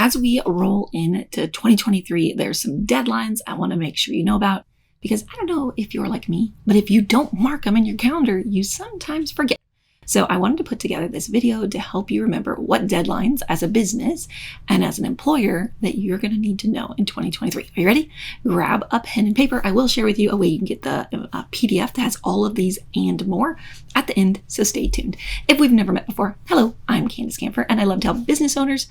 as we roll into 2023, there's some deadlines I want to make sure you know about, because I don't know if you're like me, but if you don't mark them in your calendar, you sometimes forget. So I wanted to put together this video to help you remember what deadlines as a business and as an employer that you're going to need to know in 2023. Are you ready? Grab a pen and paper. I will share with you a way you can get the PDF that has all of these and more at the end, so stay tuned. If we've never met before, hello, I'm Candus Kampfer, and I love to help business owners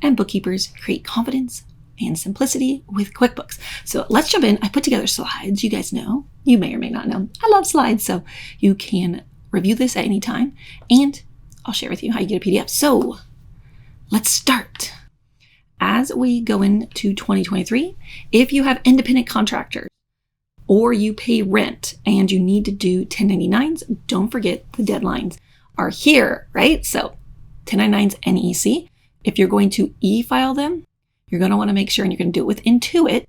and bookkeepers create confidence and simplicity with QuickBooks. So let's jump in. I put together slides. You guys know, you may or may not know, I love slides, so you can review this at any time, and I'll share with you how you get a PDF. So let's start. As we go into 2023, if you have independent contractors or you pay rent and you need to do 1099s, don't forget the deadlines are here, right? So 1099s NEC, if you're going to e-file them, you're going to want to make sure, and you're going to do it with Intuit,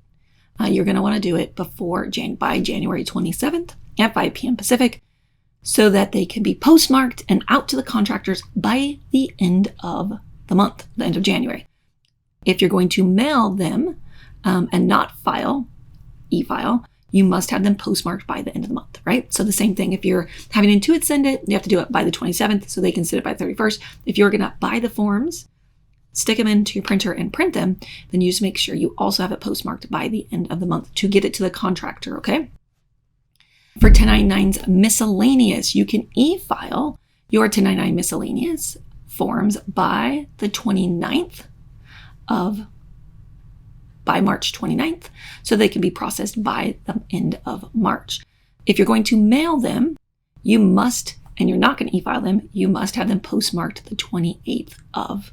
you're going to want to do it by January 27th at 5 p.m. Pacific, so that they can be postmarked and out to the contractors by the end of the month, the end of January. If you're going to mail them and not e-file, you must have them postmarked by the end of the month, right? So the same thing, if you're having Intuit send it, you have to do it by the 27th so they can send it by the 31st. If you're going to buy the forms, stick them into your printer and print them, then you just make sure you also have it postmarked by the end of the month to get it to the contractor, okay? For 1099s miscellaneous, you can e-file your 1099 miscellaneous forms by March 29th, so they can be processed by the end of March. If you're going to mail them, you must, and you're not going to e-file them, you must have them postmarked the 28th of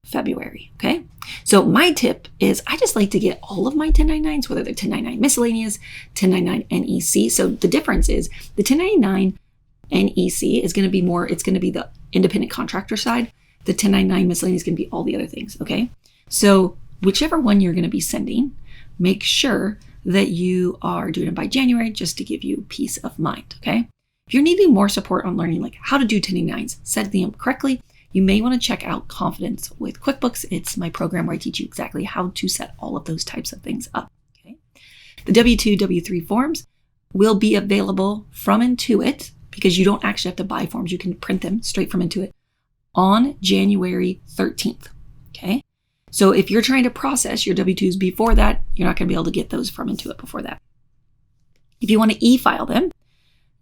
February, okay? So my tip is I just like to get all of my 1099s, whether they're 1099 miscellaneous, 1099 NEC. So the difference is the 1099 NEC is going to be more, it's going to be the independent contractor side. The 1099 miscellaneous is going to be all the other things, okay? So whichever one you're going to be sending, make sure that you are doing it by January just to give you peace of mind, okay? If you're needing more support on learning like how to do 1099s, set them up correctly, you may want to check out Confidence with QuickBooks. It's my program where I teach you exactly how to set all of those types of things up. Okay? The W-2, W-3 forms will be available from Intuit, because you don't actually have to buy forms. You can print them straight from Intuit on January 13th. Okay? So if you're trying to process your W-2s before that, you're not going to be able to get those from Intuit before that. If you want to e-file them,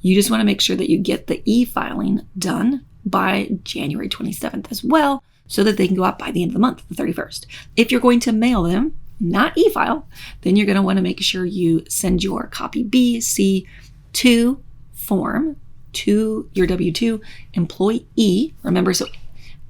you just want to make sure that you get the e-filing done by January 27th as well, so that they can go out by the end of the month, the 31st. If you're going to mail them, not e-file, then you're going to want to make sure you send your copy B, C, 2 form to your W-2 employee. Remember, so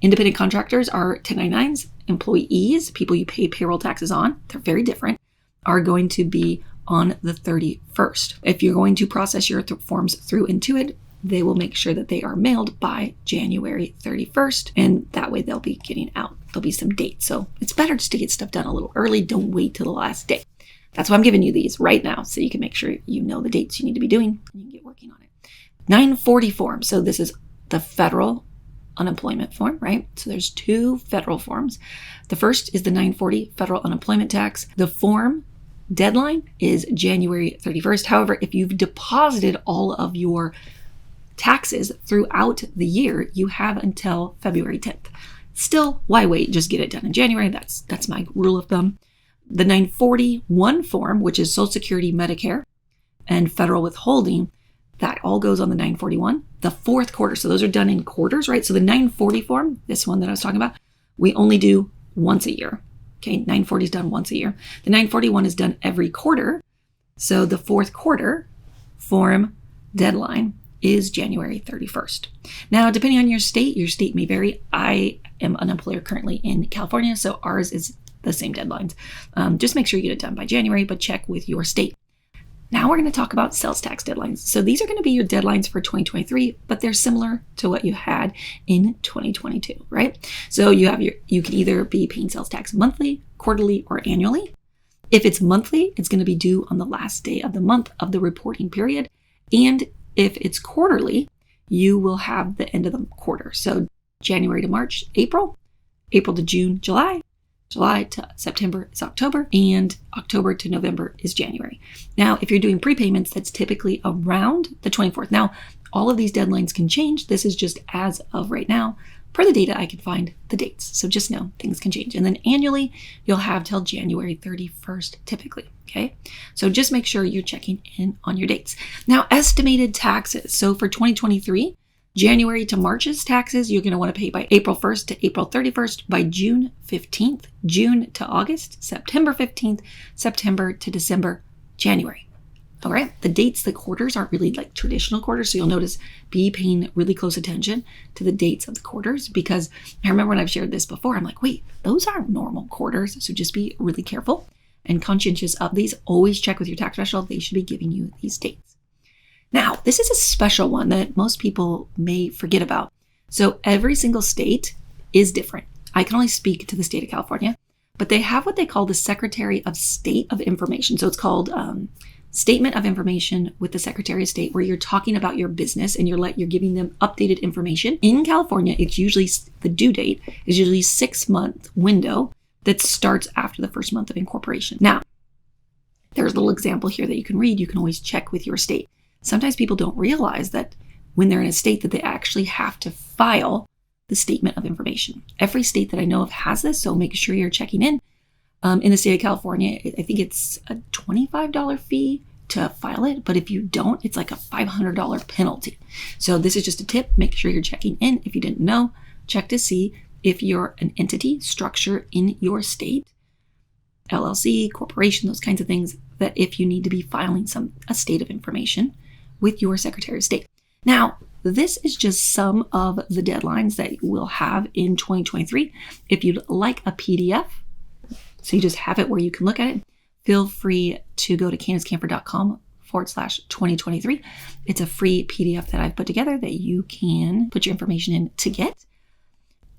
independent contractors are 1099s. Employees, people you pay payroll taxes on, they're very different, are going to be on the 31st. If you're going to process your forms through Intuit, they will make sure that they are mailed by January 31st, and that way they'll be getting out. There'll be some dates. So it's better just to get stuff done a little early. Don't wait till the last day. That's why I'm giving you these right now, so you can make sure you know the dates you need to be doing and you can get working on it. 940 form. So this is the federal unemployment form, right? So there's 2 federal forms. The first is the 940 federal unemployment tax. The form deadline is January 31st. However, if you've deposited all of your taxes throughout the year, you have until February 10th. Still, why wait? Just get it done in January. That's my rule of thumb. The 941 form, which is Social Security, Medicare, and federal withholding, that all goes on the 941, the 4th quarter. So those are done in quarters, right? So the 940 form, this one that I was talking about, we only do once a year. Okay, 940 is done once a year. The 941 is done every quarter. So the 4th quarter form deadline is January 31st. Now, depending on your state may vary. I am an employer currently in California, so ours is the same deadlines. Just make sure you get it done by January, but check with your state. Now we're going to talk about sales tax deadlines. So these are going to be your deadlines for 2023, but they're similar to what you had in 2022, right? So you can either be paying sales tax monthly, quarterly, or annually. If it's monthly, it's going to be due on the last day of the month of the reporting period. And if it's quarterly, you will have the end of the quarter. So January to March, April to June, July, July to September is October, and October to November is January. Now, if you're doing prepayments, that's typically around the 24th. Now, all of these deadlines can change. This is just as of right now. Per the data, I can find the dates. So just know things can change. And then annually, you'll have till January 31st typically, okay? So just make sure you're checking in on your dates. Now, estimated taxes. So for 2023, January to March's taxes, you're going to want to pay by April 1st to April 31st, by June 15th, June to August, September 15th, September to December, January. All right, the dates, the quarters aren't really like traditional quarters. So you'll notice be paying really close attention to the dates of the quarters, because I remember when I've shared this before, I'm like, wait, those aren't normal quarters. So just be really careful and conscientious of these. Always check with your tax professional. They should be giving you these dates. Now, this is a special one that most people may forget about. So every single state is different. I can only speak to the state of California, but they have what they call the Secretary of State of Information. So it's called Statement of Information with the Secretary of State, where you're talking about your business and you're giving them updated information. In California, it's usually the due date is usually 6-month window that starts after the first month of incorporation. Now, there's a little example here that you can read. You can always check with your state. Sometimes people don't realize that when they're in a state that they actually have to file the Statement of Information. Every state that I know of has this, so make sure you're checking in. In the state of California, I think it's a $25 fee to file it, but if you don't, it's like a $500 penalty. So this is just a tip. Make sure you're checking in. If you didn't know, check to see if you're an entity structure in your state, LLC, corporation, those kinds of things, that if you need to be filing a state of information with your Secretary of State. Now, this is just some of the deadlines that we'll have in 2023. If you'd like a PDF, so you just have it where you can look at it, feel free to go to CandusCamper.com/2023. It's a free PDF that I've put together that you can put your information in to get.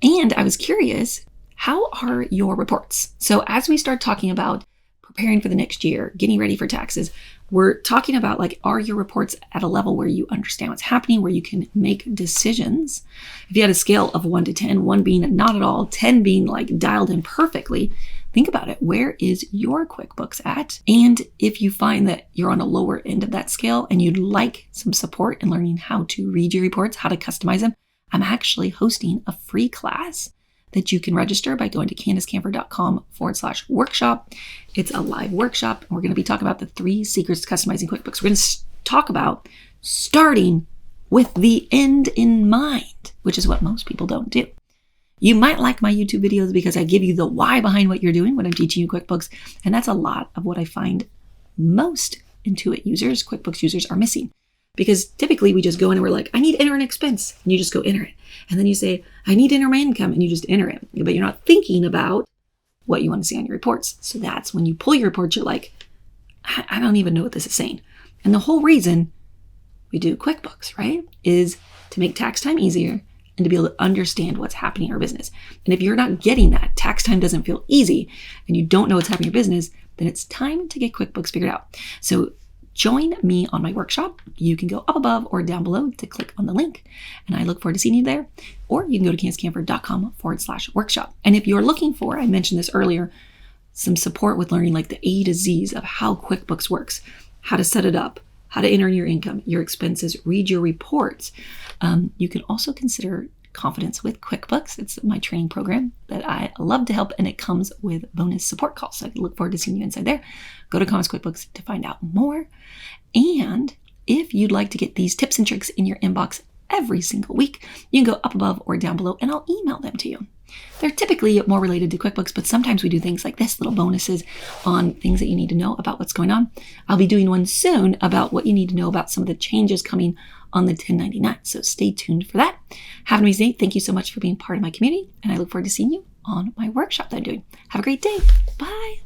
And I was curious, how are your reports? So as we start talking about preparing for the next year, getting ready for taxes, we're talking about are your reports at a level where you understand what's happening, where you can make decisions? If you had a scale of 1 to 10, 1 being not at all, 10 being dialed in perfectly, think about it. Where is your QuickBooks at? And if you find that you're on a lower end of that scale and you'd like some support in learning how to read your reports, how to customize them, I'm actually hosting a free class that you can register by going to CandusCamper.com/workshop. It's a live workshop, and we're going to be talking about the 3 secrets to customizing QuickBooks. We're going to talk about starting with the end in mind, which is what most people don't do. You might like my YouTube videos because I give you the why behind what you're doing when I'm teaching you QuickBooks, and that's a lot of what I find most Intuit users, QuickBooks users, are missing. Because typically we just go in and we're like, I need to enter an expense, and you just go enter it. And then you say, I need to enter my income, and you just enter it. But you're not thinking about what you want to see on your reports. So that's when you pull your reports, you're like, I don't even know what this is saying. And the whole reason we do QuickBooks, right, is to make tax time easier and to be able to understand what's happening in our business. And if you're not getting that, tax time doesn't feel easy, and you don't know what's happening in your business, then it's time to get QuickBooks figured out. So join me on my workshop. You can go up above or down below to click on the link, and I look forward to seeing you there. Or you can go to CandusCamper.com/workshop. And if you're looking for, I mentioned this earlier, some support with learning the A to Z's of how QuickBooks works, how to set it up, how to enter your income, your expenses, read your reports, you can also consider Confidence with QuickBooks. It's my training program that I love to help, and it comes with bonus support calls. So I look forward to seeing you inside there. Go to Confidence QuickBooks to find out more. And if you'd like to get these tips and tricks in your inbox every single week, you can go up above or down below, and I'll email them to you. They're typically more related to QuickBooks, but sometimes we do things like this, little bonuses on things that you need to know about what's going on. I'll be doing one soon about what you need to know about some of the changes coming on the 1099. So stay tuned for that. Have an amazing day. Thank you so much for being part of my community, and I look forward to seeing you on my workshop that I'm doing. Have a great day. Bye.